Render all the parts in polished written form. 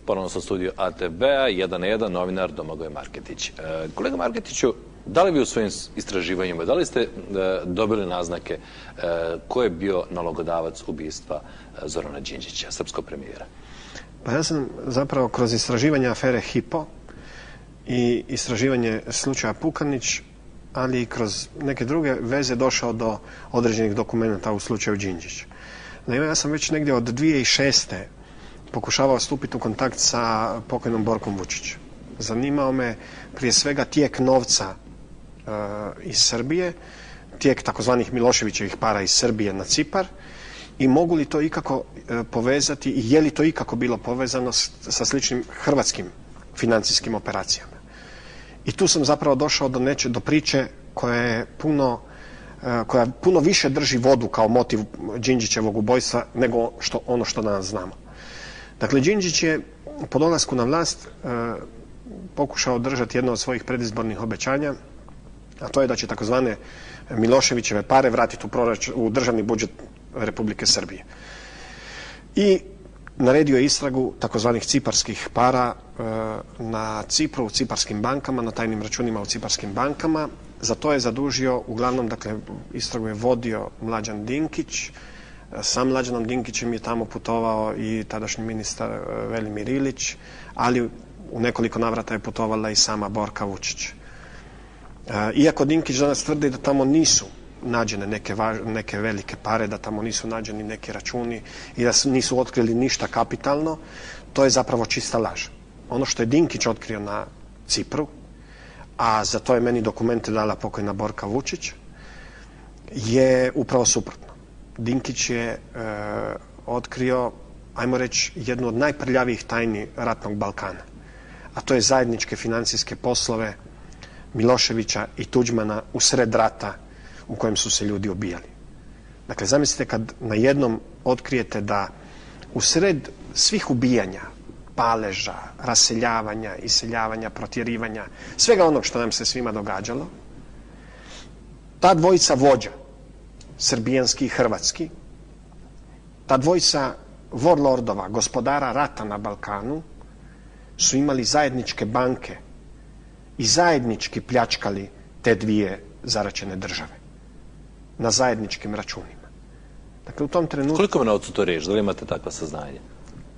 Ponovno sa studiju ATB-a, 1 na 1, novinar Domagoj Marketić. Kolega Marketiću, da li vi u svojim istraživanjima, da li ste dobili naznake ko je bio nalogodavac ubistva Zorana Đinđića, srpskog premijera? Pa ja sam zapravo kroz istraživanje afere Hypo i istraživanje slučaja Pukanić, ali i kroz neke druge veze došao do određenih dokumenta u slučaju Đinđić. Naime, ja sam već negdje od 2006. pokušavao stupiti u kontakt sa pokojnom Borkom Vučićem. Zanimao me prije svega tijek novca iz Srbije, tijek takozvanih Miloševićevih para iz Srbije na Cipar i mogu li to ikako povezati i je li to ikako bilo povezano sa sličnim hrvatskim financijskim operacijama. I tu sam zapravo došao do priče koja puno više drži vodu kao motiv Đinđićevog ubojstva nego ono što danas znamo. Dakle, Đinđić je po dolasku na vlast pokušao održati jedno od svojih predizbornih obećanja, a to je da će takozvane Miloševićeve pare vratiti u državni budžet Republike Srbije. I naredio je istragu takozvanih ciparskih para na Cipru, u ciparskim bankama, na tajnim računima u ciparskim bankama. Za to je zadužio, uglavnom, dakle, istragu je vodio Mlađan Dinkić. Sa Mlađanom Dinkićem je tamo putovao i tadašnji ministar Velimir Ilić, ali u nekoliko navrata je putovala i sama Borka Vučić. Iako Dinkić danas tvrdi da tamo nisu nađene neke velike pare, da tamo nisu nađeni neki računi i da nisu otkrili ništa kapitalno, to je zapravo čista laž. Ono što je Dinkić otkrio na Cipru, a za to je meni dokumente dala pokojna Borka Vučić, je upravo suprotno. Dinkić je otkrio, ajmo reći, jednu od najprljavijih tajni ratnog Balkana, a to je zajedničke financijske poslove Miloševića i Tuđmana u sred rata u kojem su se ljudi ubijali. Dakle, zamislite kad najednom otkrijete da u sred svih ubijanja, paleža, raseljavanja, iseljavanja, protjerivanja, svega onog što nam se svima događalo, ta dvojica vođa, srbijanski i hrvatski, ta dvojica warlordova, gospodara rata na Balkanu, su imali zajedničke banke i zajednički pljačkali te dvije zaraćene države na zajedničkim računima. Dakle, u tom trenutku... Koliko je novcu to riječ? Da li imate takva saznanja?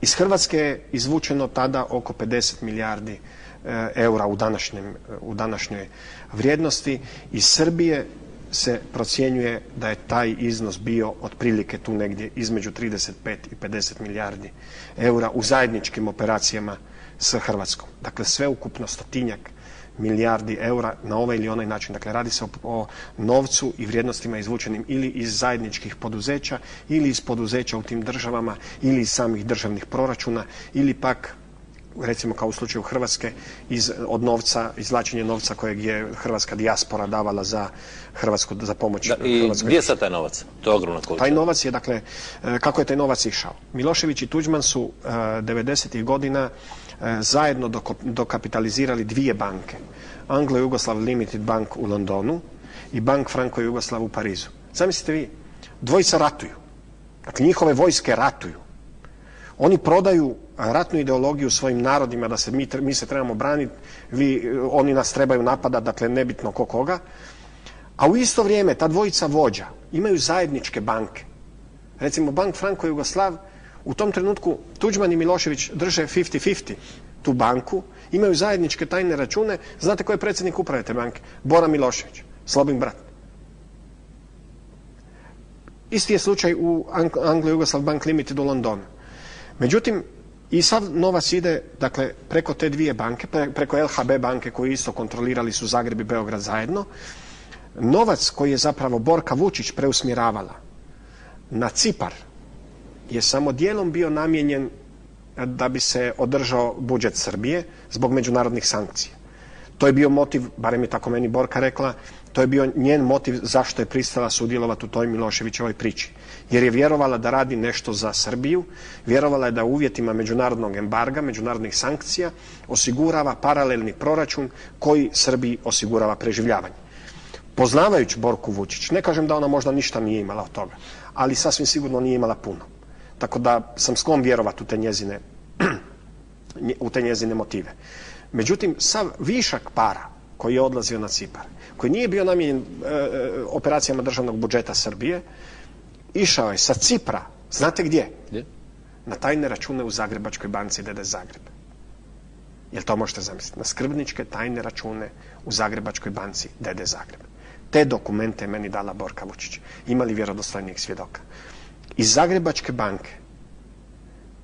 Iz Hrvatske je izvučeno tada oko 50 milijardi eura u današnjoj vrijednosti. Iz Srbije se procjenjuje da je taj iznos bio otprilike tu negdje između 35 i 50 milijardi eura u zajedničkim operacijama sa Hrvatskom. Dakle, sveukupno 100 milijardi eura na ovaj ili onaj način. Dakle, radi se o novcu i vrijednostima izvučenim ili iz zajedničkih poduzeća ili iz poduzeća u tim državama ili iz samih državnih proračuna ili pak, recimo kao u slučaju Hrvatske, od novca, izvlačenje novca kojeg je hrvatska dijaspora davala za pomoć Hrvatskoj. I gdje je sad taj novac? To je ogromna količina. Taj novac je, dakle, kako je taj novac išao? Milošević i Tuđman su 90. godina zajedno dokapitalizirali dvije banke. Anglo-Jugoslav Limited Bank u Londonu i Bank Franko-Jugoslav u Parizu. Zamislite vi, dvojica ratuju. Dakle, njihove vojske ratuju. Oni prodaju ratnu ideologiju svojim narodima da se mi se trebamo braniti, oni nas trebaju napadati, dakle nebitno koga. A u isto vrijeme ta dvojica vođa imaju zajedničke banke. Recimo Bank Franko-Jugoslav, u tom trenutku Tuđman i Milošević drže 50-50 tu banku, imaju zajedničke tajne račune. Znate ko je predsjednik uprave te banke? Bora Milošević, Slobin brat. Isti je slučaj u Anglo-Jugoslav Bank Limited u Londonu. Međutim, i sav novac ide, dakle, preko te dvije banke, preko LHB banke koju isto kontrolirali su Zagreb i Beograd zajedno. Novac koji je zapravo Borka Vučić preusmjeravala na Cipar je samo dijelom bio namijenjen da bi se održao budžet Srbije zbog međunarodnih sankcija. To je bio motiv, barem je tako meni Borka rekla, to je bio njen motiv zašto je pristala sudjelovati u toj Miloševićevoj priči. Jer je vjerovala da radi nešto za Srbiju, vjerovala je da u uvjetima međunarodnog embarga, međunarodnih sankcija, osigurava paralelni proračun koji Srbiji osigurava preživljavanje. Poznavajući Borku Vučić, ne kažem da ona možda ništa nije imala od toga, ali sasvim sigurno nije imala puno. Tako da sam sklon vjerovati u te u te njezine motive. Međutim, sav višak para koji je odlazio na Cipar, koji nije bio namijenjen operacijama državnog budžeta Srbije, išao je sa Cipra, znate gdje? Gdje? Na tajne račune u Zagrebačkoj banci D.D. Zagreb. Jel to možete zamisliti? Na skrbničke tajne račune u Zagrebačkoj banci D.D. Zagreb. Te dokumente je meni dala Borka Vučić. Imali vjerodostojnijeg svjedoka. Iz Zagrebačke banke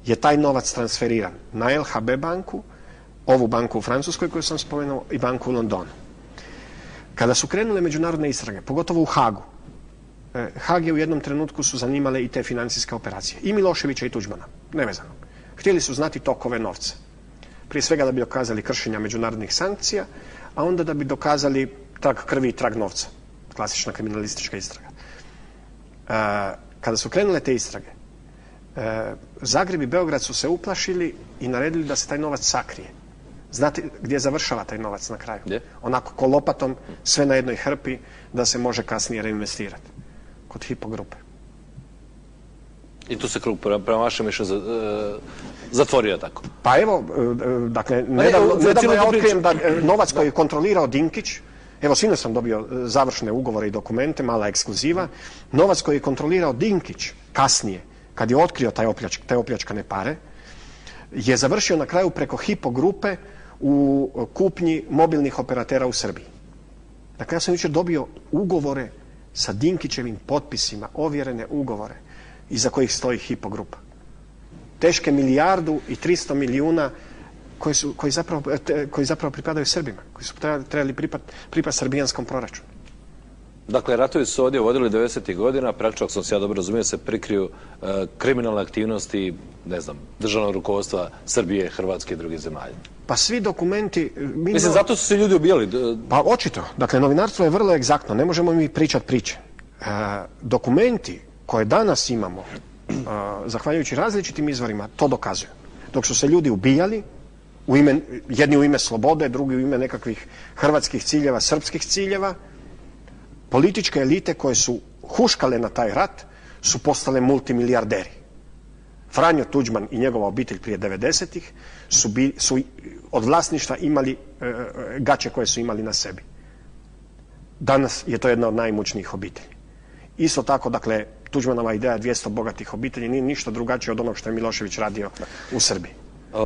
je taj novac transferiran na LHB banku, ovu banku u Francuskoj koju sam spomenuo i banku u Londonu. Kada su krenule međunarodne istrage, pogotovo u Hagu, Hag je u jednom trenutku su zanimale i te financijske operacije. I Miloševića i Tuđmana, nevezano. Htjeli su znati tokove novca. Prije svega da bi dokazali kršenja međunarodnih sankcija, a onda da bi dokazali trag krvi i trag novca. Klasična kriminalistička istraga. Kada su krenule te istrage, Zagreb i Beograd su se uplašili i naredili da se taj novac sakrije. Znate gdje završava taj novac na kraju? Gdje? Onako ko lopatom, sve na jednoj hrpi, da se može kasnije reinvestirati. Kod Hypo grupe. I tu se krug, prema vašem mišljenju, zatvorio tako. Pa evo, dakle, nedavno ja otkrijem da novac koji je kontrolirao Dinkić, evo sinoć sam dobio završne ugovore i dokumente, mala ekskluziva, novac koji je kontrolirao Dinkić kasnije, kad je otkrio te opljačkane pare, je završio na kraju preko Hypo grupe u kupnji mobilnih operatera u Srbiji. Dakle, ja sam jučer dobio ugovore sa Dinkićevim potpisima, ovjerene ugovore, iza kojih stoji Hypo grupa. Teške 1.300 milijuna koji zapravo pripadaju Srbima, koji su trebali pripasti srbijanskom proračunu. Dakle, ratovi su ovdje vodili 90. godina, praktično, ako sam se ja dobro razumio, se prikriju kriminalne aktivnosti, ne znam, državnog rukovodstva Srbije, Hrvatske i drugih zemalja. Pa svi dokumenti... Mislim, zato su se ljudi ubijali. Pa očito. Dakle, novinarstvo je vrlo egzaktno. Ne možemo mi pričati priče. Dokumenti koje danas imamo, zahvaljujući različitim izvorima, to dokazuju. Dok su se ljudi ubijali, jedni u ime slobode, drugi u ime nekakvih hrvatskih ciljeva, srpskih ciljeva, političke elite koje su huškale na taj rat su postale multimilijarderi. Franjo Tuđman i njegova obitelj prije 90-ih su od vlasništva imali gaće koje su imali na sebi. Danas je to jedna od najimućnijih obitelji. Isto tako, dakle, Tuđmanova ideja 200 bogatih obitelji nije ništa drugačije od onog što je Milošević radio u Srbiji.